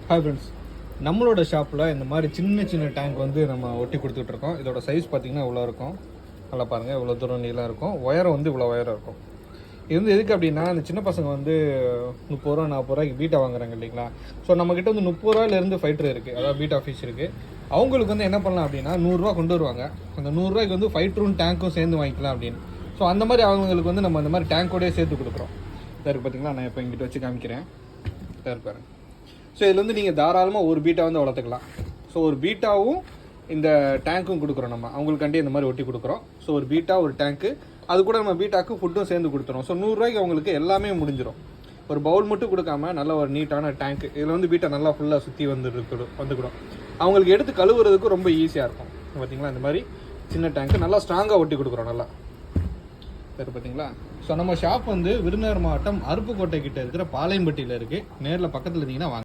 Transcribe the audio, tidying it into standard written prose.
Hi friends, நம்மளோட ஷாப்பில் இந்த மாதிரி சின்ன சின்ன டேங்க் வந்து நம்ம ஒட்டி கொடுத்துட்ருக்கோம். இதோட சைஸ் பார்த்திங்கன்னா இவ்வளோ இருக்கும். நல்லா பாருங்கள், இவ்வளோ தூரம் நீளம் இருக்கும். ஒயரம் வந்து இவ்வளோ ஒயரம் இருக்கும். இது வந்து எதுக்கு அப்படின்னா, இந்த சின்ன பசங்க வந்து 30 ரூபா 40 ரூபாய்க்கு பீட்டா வாங்குறாங்க இல்லைங்களா. ஸோ நம்மக்கிட்ட வந்து 30 ரூபாயிலேருந்து ஃபைட்டர் இருக்குது, அதாவது பீட்டா ஃபிஷ் இருக்குது. அவங்களுக்கு வந்து என்ன பண்ணலாம் அப்படின்னா 100 ரூபா கொண்டு வருவாங்க. அந்த 100 ரூபாய்க்கு வந்து ஃபைட்டரும் டேங்க்கும் சேர்ந்து வாங்கிக்கலாம் அப்படின்னு. ஸோ அந்த மாதிரி அவங்களுக்கு வந்து நம்ம அந்த மாதிரி டேங்கோடய சேர்த்து கொடுக்குறோம். இதாக பார்த்தீங்களா, நான் இப்போ இங்கிட்ட வச்சு காமிக்கிறேன். இதாக பாருங்க. ஸோ இதில் வந்து நீங்கள் தாராளமாக ஒரு பீட்டா வந்து வளர்த்துக்கலாம். ஸோ ஒரு பீட்டாவும் இந்த டேங்க்கும் கொடுக்குறோம், நம்ம அவங்களுக்காண்டி இந்த மாதிரி ஒட்டி கொடுக்குறோம். ஸோ ஒரு பீட்டா ஒரு டேங்க்கு, அது கூட நம்ம பீட்டாக்கு ஃபுட்டும் சேர்ந்து கொடுத்துரும். ஸோ 100 ரூபாய்க்கு அவங்களுக்கு எல்லாமே முடிஞ்சிடும். ஒரு பவுல் மட்டும் கொடுக்காம நல்ல ஒரு நீட்டான டேங்க். இதில் வந்து பீட்டா நல்லா ஃபுல்லாக சுற்றி வந்துக்கிடும். அவங்களுக்கு எடுத்து கழுவுறதுக்கு ரொம்ப ஈஸியாக இருக்கும். பார்த்தீங்களா, இந்த மாதிரி சின்ன டேங்க்கு நல்லா ஸ்ட்ராங்காக ஒட்டி கொடுக்குறோம். நல்லா சரி பார்த்தீங்களா. ஸோ நம்ம ஷாப் வந்து விருதுநகர் மாவட்டம் அருப்புக்கோட்டை கிட்ட இருக்கிற பாளையம்பட்டியில் இருக்குது. நேரில் பக்கத்தில் இருந்தீங்கன்னா வாங்க.